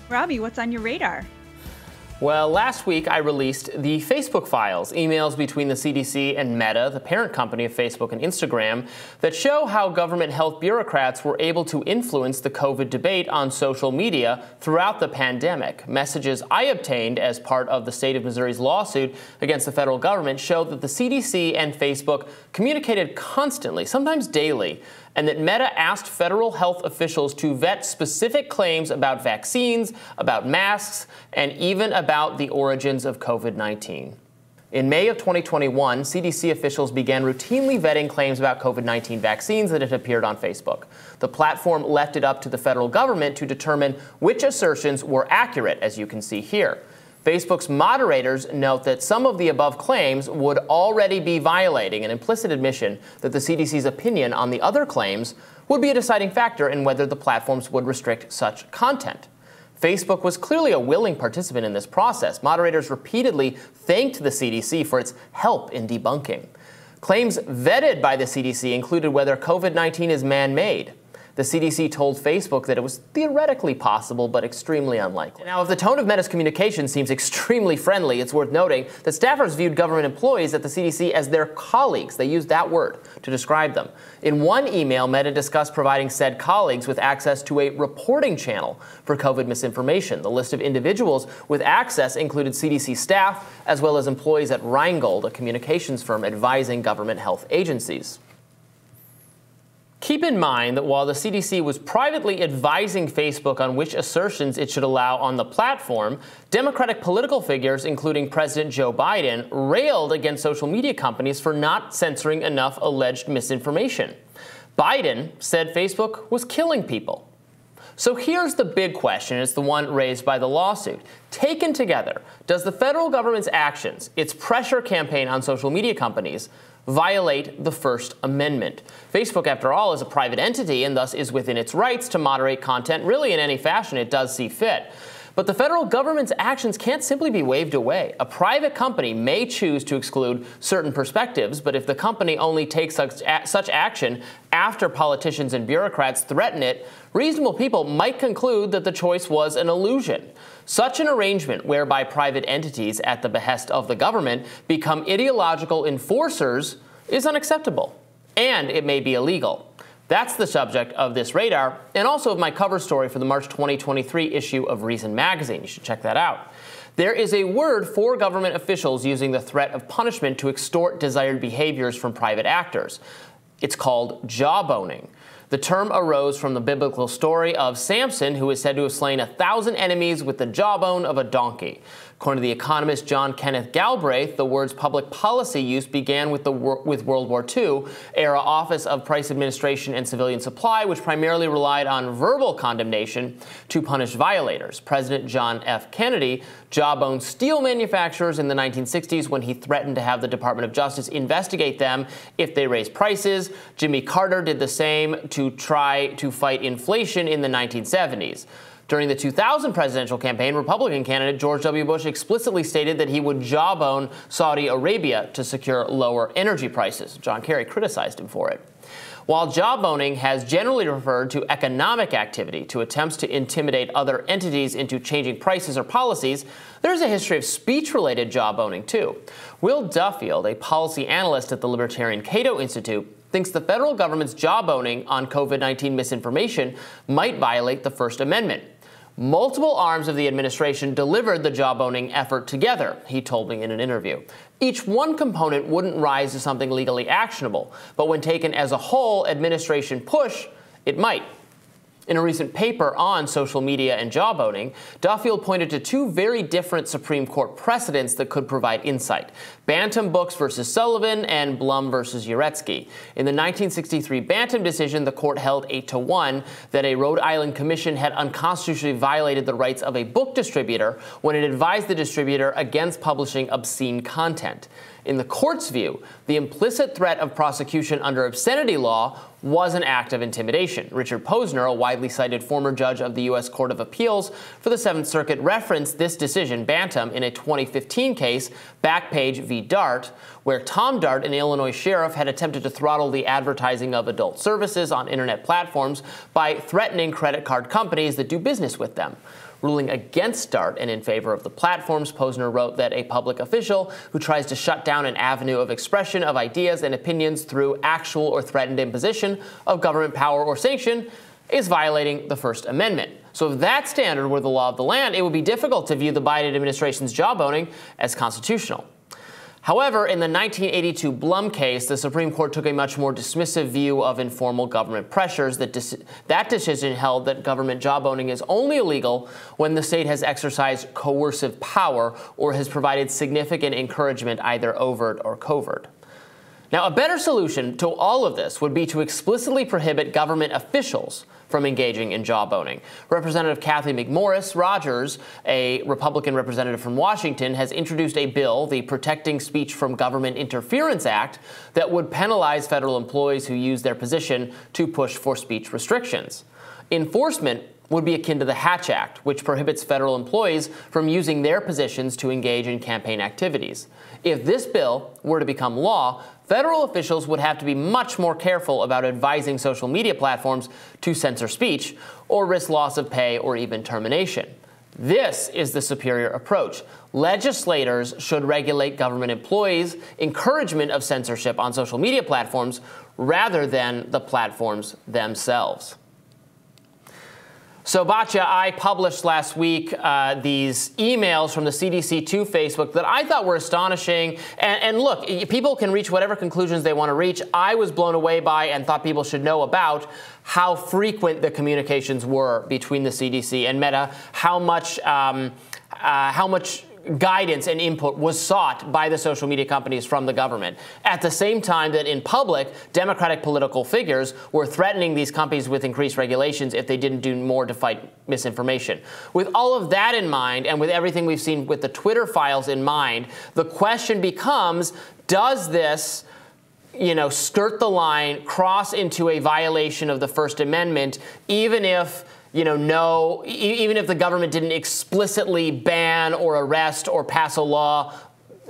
Robby, what's on your radar? Well, last week I released the Facebook files, emails between the CDC and Meta, the parent company of Facebook and Instagram, that show how government health bureaucrats were able to influence the COVID debate on social media throughout the pandemic. Messages I obtained as part of the state of Missouri's lawsuit against the federal government show that the CDC and Facebook communicated constantly, sometimes daily, and that Meta asked federal health officials to vet specific claims about vaccines, about masks, and even about the origins of COVID-19. In May of 2021, CDC officials began routinely vetting claims about COVID-19 vaccines that had appeared on Facebook. The platform left it up to the federal government to determine which assertions were accurate, as you can see here. Facebook's moderators note that some of the above claims would already be violating an implicit admission that the CDC's opinion on the other claims would be a deciding factor in whether the platforms would restrict such content. Facebook was clearly a willing participant in this process. Moderators repeatedly thanked the CDC for its help in debunking. Claims vetted by the CDC included whether COVID-19 is man-made. The CDC told Facebook that it was theoretically possible, but extremely unlikely. Now, if the tone of Meta's communication seems extremely friendly, it's worth noting that staffers viewed government employees at the CDC as their colleagues. They used that word to describe them. In one email, Meta discussed providing said colleagues with access to a reporting channel for COVID misinformation. The list of individuals with access included CDC staff, as well as employees at Rheingold, a communications firm advising government health agencies. Keep in mind that while the CDC was privately advising Facebook on which assertions it should allow on the platform, Democratic political figures, including President Joe Biden, railed against social media companies for not censoring enough alleged misinformation. Biden said Facebook was killing people. So here's the big question, it's the one raised by the lawsuit. Taken together, does the federal government's actions, its pressure campaign on social media companies, violate the First Amendment? Facebook, after all, is a private entity and thus is within its rights to moderate content really in any fashion it does see fit. But the federal government's actions can't simply be waved away. A private company may choose to exclude certain perspectives, but if the company only takes such action after politicians and bureaucrats threaten it, reasonable people might conclude that the choice was an illusion. Such an arrangement whereby private entities, at the behest of the government, become ideological enforcers is unacceptable, and it may be illegal. That's the subject of this radar, and also of my cover story for the March 2023 issue of Reason magazine. You should check that out. There is a word for government officials using the threat of punishment to extort desired behaviors from private actors. It's called jawboning. The term arose from the biblical story of Samson, who is said to have slain 1,000 enemies with the jawbone of a donkey. According to the economist John Kenneth Galbraith, the word's public policy use began with World War II-era Office of Price Administration and Civilian Supply, which primarily relied on verbal condemnation to punish violators. President John F. Kennedy jawboned steel manufacturers in the 1960s when he threatened to have the Department of Justice investigate them if they raised prices. Jimmy Carter did the same to try to fight inflation in the 1970s. During the 2000 presidential campaign, Republican candidate George W. Bush explicitly stated that he would jawbone Saudi Arabia to secure lower energy prices. John Kerry criticized him for it. While jawboning has generally referred to economic activity, to attempts to intimidate other entities into changing prices or policies, there's a history of speech-related jawboning, too. Will Duffield, a policy analyst at the Libertarian Cato Institute, thinks the federal government's jawboning on COVID-19 misinformation might violate the First Amendment. Multiple arms of the administration delivered the jawboning effort together, he told me in an interview. Each one component wouldn't rise to something legally actionable, but when taken as a whole administration push, it might. In a recent paper on social media and jawboning, Duffield pointed to two very different Supreme Court precedents that could provide insight: Bantam Books versus Sullivan and Blum versus Uretsky. In the 1963 Bantam decision, the court held 8-1 that a Rhode Island commission had unconstitutionally violated the rights of a book distributor when it advised the distributor against publishing obscene content. In the court's view, the implicit threat of prosecution under obscenity law was an act of intimidation. Richard Posner, a widely cited former judge of the U.S. Court of Appeals for the Seventh Circuit, referenced this decision, Bantam, in a 2015 case, Backpage v. Dart, where Tom Dart, an Illinois sheriff, had attempted to throttle the advertising of adult services on internet platforms by threatening credit card companies that do business with them. ruling against DART and in favor of the platforms. Posner wrote that a public official who tries to shut down an avenue of expression of ideas and opinions through actual or threatened imposition of government power or sanction is violating the First Amendment. So if that standard were the law of the land, it would be difficult to view the Biden administration's jawboning as constitutional. However, in the 1982 Blum case, the Supreme Court took a much more dismissive view of informal government pressures. That decision held that government jawboning is only illegal when the state has exercised coercive power or has provided significant encouragement, either overt or covert. Now, a better solution to all of this would be to explicitly prohibit government officials from engaging in jawboning. Representative Kathy McMorris Rogers, a Republican representative from Washington, has introduced a bill, the Protecting Speech from Government Interference Act, that would penalize federal employees who use their position to push for speech restrictions. Enforcement would be akin to the Hatch Act, which prohibits federal employees from using their positions to engage in campaign activities. If this bill were to become law, federal officials would have to be much more careful about advising social media platforms to censor speech or risk loss of pay or even termination. This is the superior approach. Legislators should regulate government employees' encouragement of censorship on social media platforms rather than the platforms themselves. So, Batya, I published last week these emails from the CDC to Facebook that I thought were astonishing. And look, people can reach whatever conclusions they want to reach. I was blown away by and thought people should know about how frequent the communications were between the CDC and Meta, how much guidance and input was sought by the social media companies from the government. At the same time that in public, Democratic political figures were threatening these companies with increased regulations if they didn't do more to fight misinformation. With all of that in mind, and with everything we've seen with the Twitter files in mind, the question becomes, does this skirt the line, cross into a violation of the First Amendment, even if even if the government didn't explicitly ban or arrest or pass a law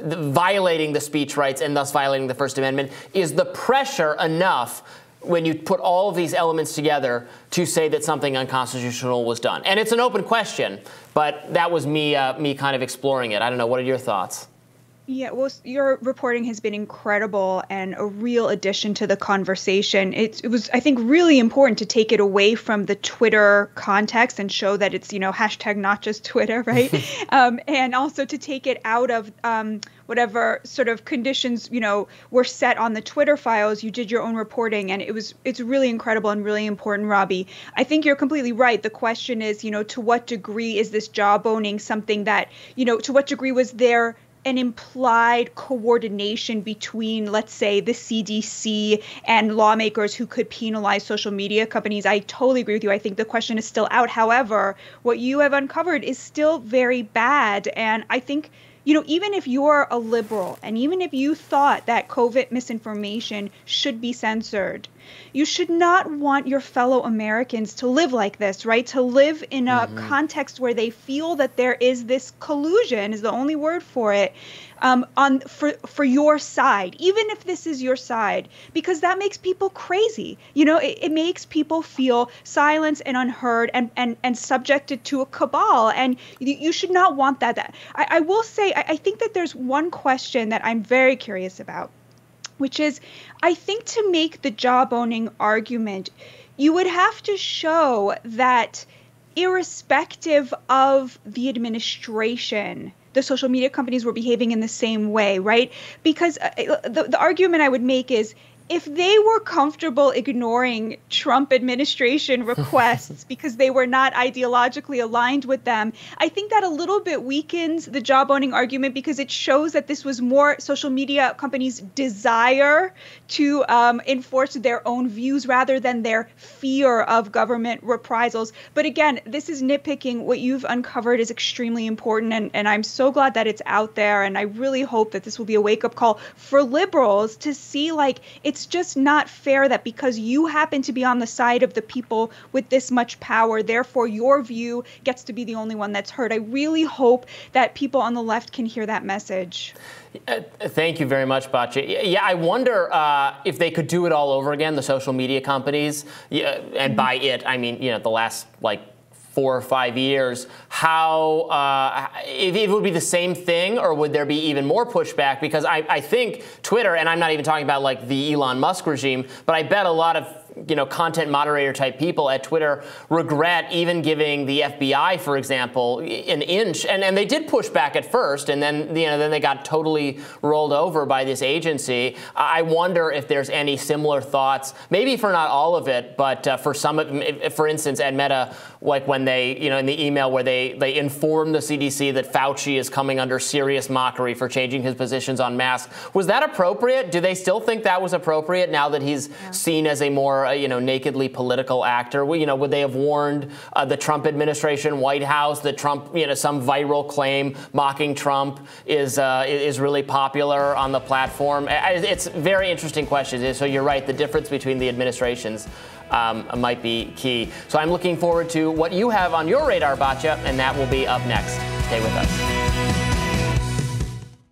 violating the speech rights and thus violating the First Amendment? Is the pressure enough when you put all of these elements together to say that something unconstitutional was done? And it's an open question, but that was me kind of exploring it. I don't know. What are your thoughts? Yeah, well, your reporting has been incredible and a real addition to the conversation. It was, I think, really important to take it away from the Twitter context and show that it's, hashtag not just Twitter, right? And also to take it out of whatever sort of conditions, were set on the Twitter files. You did your own reporting, and it's really incredible and really important, Robby. I think you're completely right. The question is, to what degree is this jawboning something that, to what degree was there an implied coordination between, let's say, the CDC and lawmakers who could penalize social media companies? I totally agree with you. I think the question is still out. However, what you have uncovered is still very bad. And I think, even if you're a liberal and even if you thought that COVID misinformation should be censored, you should not want your fellow Americans to live like this, right? To live in a context where they feel that there is this collusion, is the only word for it, for your side, even if this is your side, because that makes people crazy. It makes people feel silenced and unheard and subjected to a cabal. And you should not want that. I will say, I think that there's one question that I'm very curious about, which is, I think to make the jawboning argument, you would have to show that irrespective of the administration, the social media companies were behaving in the same way, right? Because the argument I would make is, if they were comfortable ignoring Trump administration requests because they were not ideologically aligned with them, I think that a little bit weakens the jawboning argument, because it shows that this was more social media companies' desire to enforce their own views rather than their fear of government reprisals. But again, this is nitpicking. What you've uncovered is extremely important, and I'm so glad that it's out there. And I really hope that this will be a wake-up call for liberals to see, it's just not fair that because you happen to be on the side of the people with this much power, therefore your view gets to be the only one that's heard. I really hope that people on the left can hear that message. Thank you very much, Batya. Yeah, I wonder if they could do it all over again, the social media companies. And by it, I mean, the last, 4 or 5 years, if it would be the same thing, or would there be even more pushback? Because I think Twitter, and I'm not even talking about like the Elon Musk regime, but I bet a lot of content moderator type people at Twitter regret even giving the FBI, for example, an inch. And they did push back at first, and then then they got totally rolled over by this agency. I wonder if there's any similar thoughts, maybe for not all of it, but for some, for instance, at Meta, like when they, in the email where they informed the CDC that Fauci is coming under serious mockery for changing his positions on masks. Was that appropriate? Do they still think that was appropriate now that he's seen as a more nakedly political actor? Would they have warned the Trump administration, White House, that Trump, some viral claim mocking Trump is really popular on the platform? It's a very interesting question. So you're right, the difference between the administrations might be key. So I'm looking forward to what you have on your radar, Batya, and that will be up next. Stay with us.